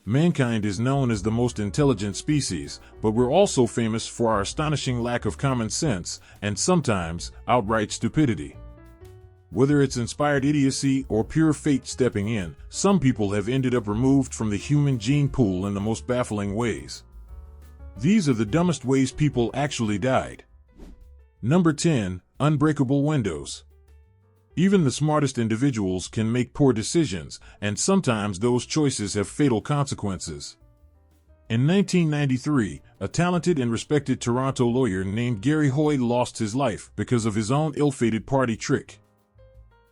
Mankind is known as the most intelligent species, but we're also famous for our astonishing lack of common sense and sometimes outright stupidity. Whether it's inspired idiocy or pure fate stepping in, some people have ended up removed from the human gene pool in the most baffling ways. These are the dumbest ways people actually died. Number 10. Unbreakable windows. Even the smartest individuals can make poor decisions, and sometimes those choices have fatal consequences. In 1993, a talented and respected Toronto lawyer named Gary Hoy lost his life because of his own ill-fated party trick.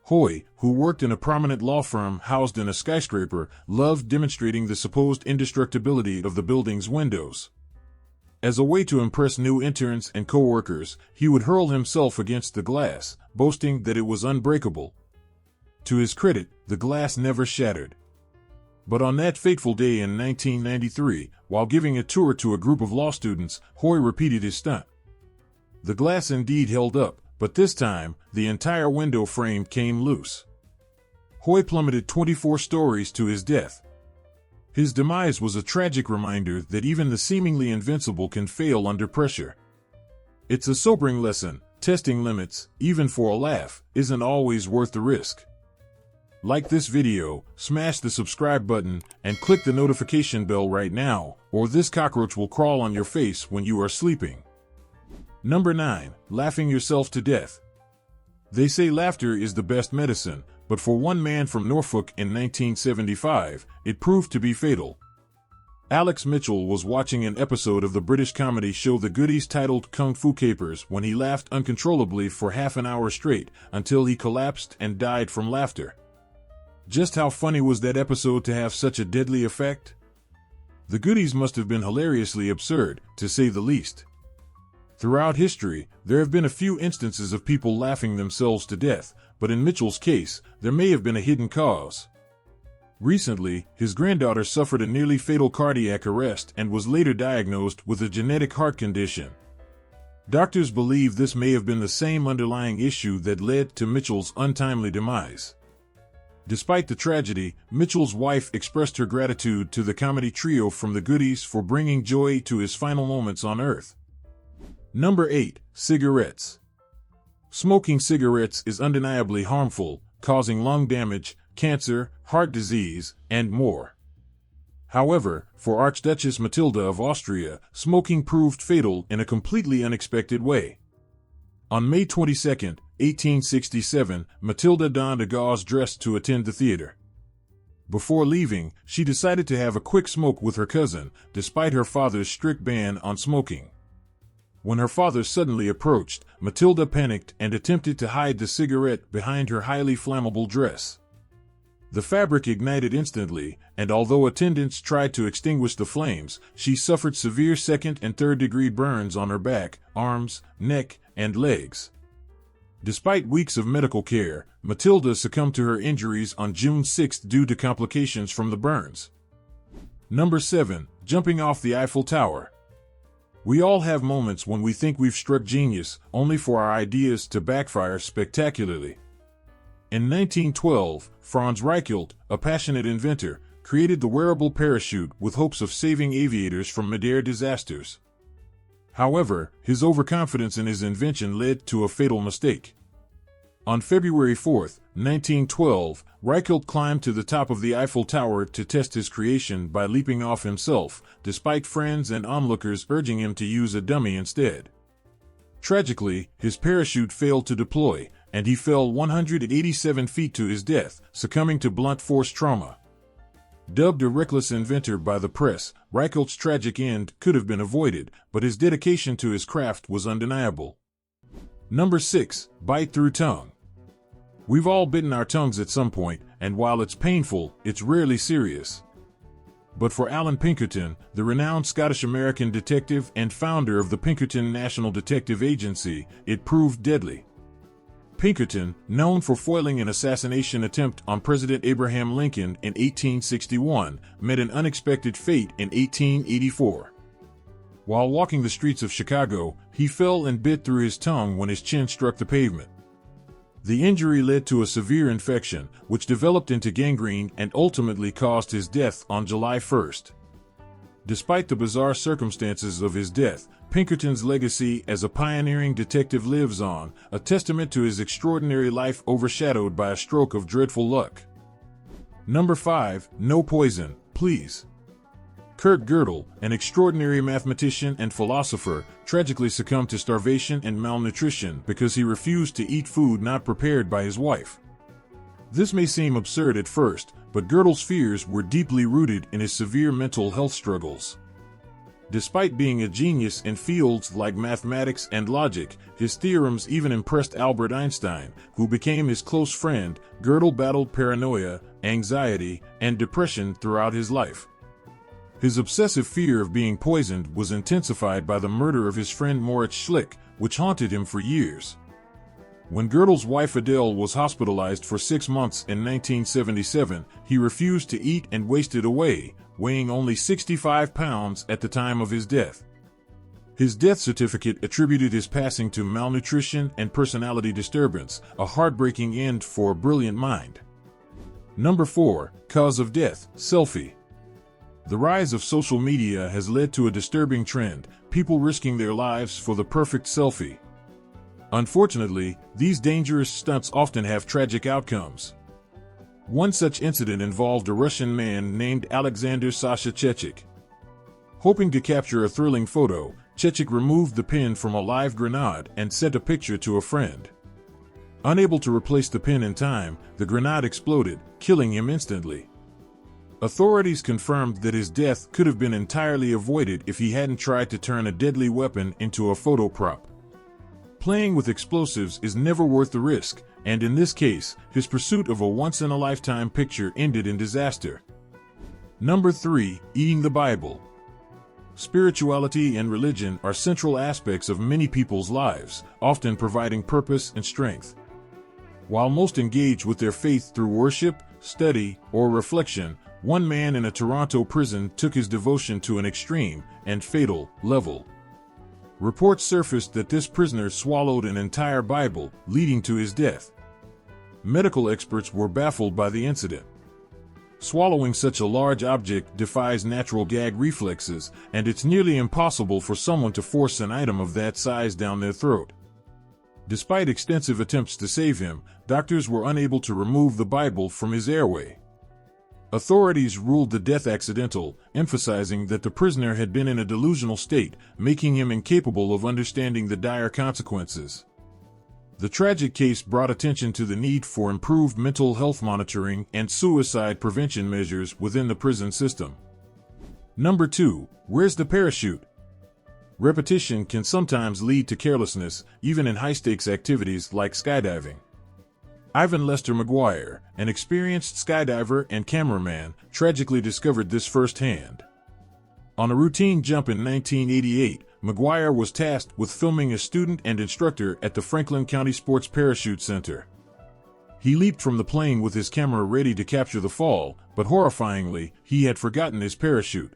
Hoy, who worked in a prominent law firm housed in a skyscraper, loved demonstrating the supposed indestructibility of the building's windows. As a way to impress new interns and co-workers, he would hurl himself against the glass, boasting that it was unbreakable. To his credit, the glass never shattered. But on that fateful day in 1993, while giving a tour to a group of law students, Hoy repeated his stunt. The glass indeed held up, but this time, the entire window frame came loose. Hoy plummeted 24 stories to his death. His demise was a tragic reminder that even the seemingly invincible can fail under pressure. It's a sobering lesson. Testing limits, even for a laugh, isn't always worth the risk. Like this video, smash the subscribe button, and click the notification bell right now, or this cockroach will crawl on your face when you are sleeping. Number 9. Laughing yourself to death. They say laughter is the best medicine, but for one man from Norfolk in 1975, it proved to be fatal. Alex Mitchell was watching an episode of the British comedy show The Goodies titled Kung Fu Capers when he laughed uncontrollably for half an hour straight, until he collapsed and died from laughter. Just how funny was that episode to have such a deadly effect? The Goodies must have been hilariously absurd, to say the least. Throughout history, there have been a few instances of people laughing themselves to death, but in Mitchell's case, there may have been a hidden cause. Recently, his granddaughter suffered a nearly fatal cardiac arrest and was later diagnosed with a genetic heart condition. Doctors believe this may have been the same underlying issue that led to Mitchell's untimely demise. Despite the tragedy, Mitchell's wife expressed her gratitude to the comedy trio from the Goodies for bringing joy to his final moments on Earth. Number 8. Cigarettes. Smoking cigarettes is undeniably harmful, causing lung damage, cancer, heart disease, and more. However, for Archduchess Matilda of Austria, smoking proved fatal in a completely unexpected way. On May 22, 1867, Matilda donned a gauze dress to attend the theater. Before leaving, she decided to have a quick smoke with her cousin, despite her father's strict ban on smoking. When her father suddenly approached, Matilda panicked and attempted to hide the cigarette behind her highly flammable dress. The fabric ignited instantly, and although attendants tried to extinguish the flames, she suffered severe second- and third-degree burns on her back, arms, neck, and legs. Despite weeks of medical care, Matilda succumbed to her injuries on June 6 due to complications from the burns. Number 7. Jumping off the Eiffel Tower. We all have moments when we think we've struck genius, only for our ideas to backfire spectacularly. In 1912, Franz Reichelt, a passionate inventor, created the wearable parachute with hopes of saving aviators from mid-air disasters. However, his overconfidence in his invention led to a fatal mistake. On February 4, 1912, Reichelt climbed to the top of the Eiffel Tower to test his creation by leaping off himself, despite friends and onlookers urging him to use a dummy instead. Tragically, his parachute failed to deploy, and he fell 187 feet to his death, succumbing to blunt force trauma. Dubbed a reckless inventor by the press, Reichelt's tragic end could have been avoided, but his dedication to his craft was undeniable. Number 6. Bite through tongue. We've all bitten our tongues at some point, and while it's painful, it's rarely serious. But for Alan Pinkerton, the renowned Scottish-American detective and founder of the Pinkerton National Detective Agency, it proved deadly. Pinkerton, known for foiling an assassination attempt on President Abraham Lincoln in 1861, met an unexpected fate in 1884. While walking the streets of Chicago, he fell and bit through his tongue when his chin struck the pavement. The injury led to a severe infection, which developed into gangrene and ultimately caused his death on July 1st. Despite the bizarre circumstances of his death, Pinkerton's legacy as a pioneering detective lives on, a testament to his extraordinary life overshadowed by a stroke of dreadful luck. Number 5. No poison, please. Kurt Gödel, an extraordinary mathematician and philosopher, tragically succumbed to starvation and malnutrition because he refused to eat food not prepared by his wife. This may seem absurd at first, but Gödel's fears were deeply rooted in his severe mental health struggles. Despite being a genius in fields like mathematics and logic, his theorems even impressed Albert Einstein, who became his close friend. Gödel battled paranoia, anxiety, and depression throughout his life. His obsessive fear of being poisoned was intensified by the murder of his friend Moritz Schlick, which haunted him for years. When Gödel's wife Adele was hospitalized for 6 months in 1977, he refused to eat and wasted away, weighing only 65 pounds at the time of his death. His death certificate attributed his passing to malnutrition and personality disturbance, a heartbreaking end for a brilliant mind. Number 4. Cause of death, selfie. The rise of social media has led to a disturbing trend, people risking their lives for the perfect selfie. Unfortunately, these dangerous stunts often have tragic outcomes. One such incident involved a Russian man named Alexander Sasha Chechik. Hoping to capture a thrilling photo, Chechik removed the pin from a live grenade and sent a picture to a friend. Unable to replace the pin in time, the grenade exploded, killing him instantly. Authorities confirmed that his death could have been entirely avoided if he hadn't tried to turn a deadly weapon into a photo prop. Playing with explosives is never worth the risk, and in this case, his pursuit of a once-in-a-lifetime picture ended in disaster. Number 3. Eating the Bible. Spirituality and religion are central aspects of many people's lives, often providing purpose and strength. While most engage with their faith through worship, study, or reflection, one man in a Toronto prison took his devotion to an extreme and fatal level. Reports surfaced that this prisoner swallowed an entire Bible, leading to his death. Medical experts were baffled by the incident. Swallowing such a large object defies natural gag reflexes, and it's nearly impossible for someone to force an item of that size down their throat. Despite extensive attempts to save him, doctors were unable to remove the Bible from his airway. Authorities ruled the death accidental, emphasizing that the prisoner had been in a delusional state, making him incapable of understanding the dire consequences. The tragic case brought attention to the need for improved mental health monitoring and suicide prevention measures within the prison system. Number 2. Where's the parachute? Repetition can sometimes lead to carelessness, even in high-stakes activities like skydiving. Ivan Lester McGuire, an experienced skydiver and cameraman, tragically discovered this firsthand. On a routine jump in 1988, McGuire was tasked with filming a student and instructor at the Franklin County Sports Parachute Center. He leaped from the plane with his camera ready to capture the fall, but horrifyingly, he had forgotten his parachute.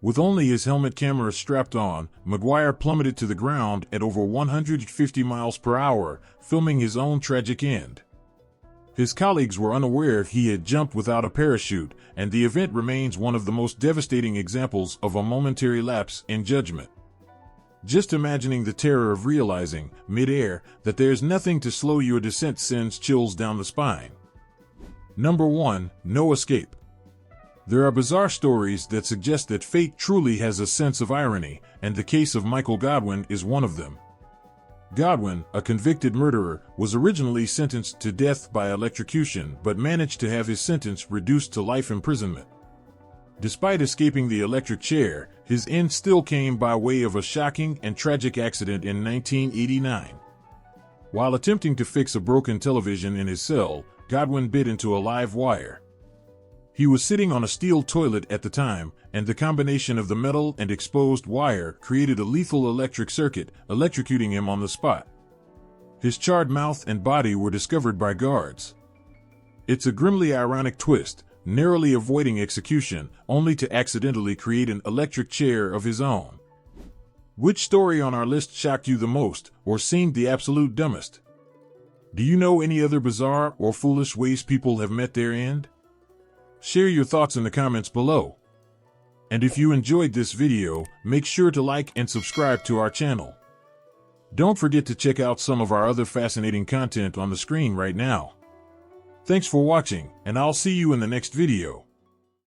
With only his helmet camera strapped on, McGuire plummeted to the ground at over 150 miles per hour, filming his own tragic end. His colleagues were unaware he had jumped without a parachute, and the event remains one of the most devastating examples of a momentary lapse in judgment. Just imagining the terror of realizing, mid-air, that there's nothing to slow your descent sends chills down the spine. Number 1. No escape. There are bizarre stories that suggest that fate truly has a sense of irony, and the case of Michael Godwin is one of them. Godwin, a convicted murderer, was originally sentenced to death by electrocution but managed to have his sentence reduced to life imprisonment. Despite escaping the electric chair, his end still came by way of a shocking and tragic accident in 1989. While attempting to fix a broken television in his cell, Godwin bit into a live wire. He was sitting on a steel toilet at the time, and the combination of the metal and exposed wire created a lethal electric circuit, electrocuting him on the spot. His charred mouth and body were discovered by guards. It's a grimly ironic twist, narrowly avoiding execution, only to accidentally create an electric chair of his own. Which story on our list shocked you the most, or seemed the absolute dumbest? Do you know any other bizarre or foolish ways people have met their end? Share your thoughts in the comments below. And if you enjoyed this video, make sure to like and subscribe to our channel. Don't forget to check out some of our other fascinating content on the screen right now. Thanks for watching, and I'll see you in the next video.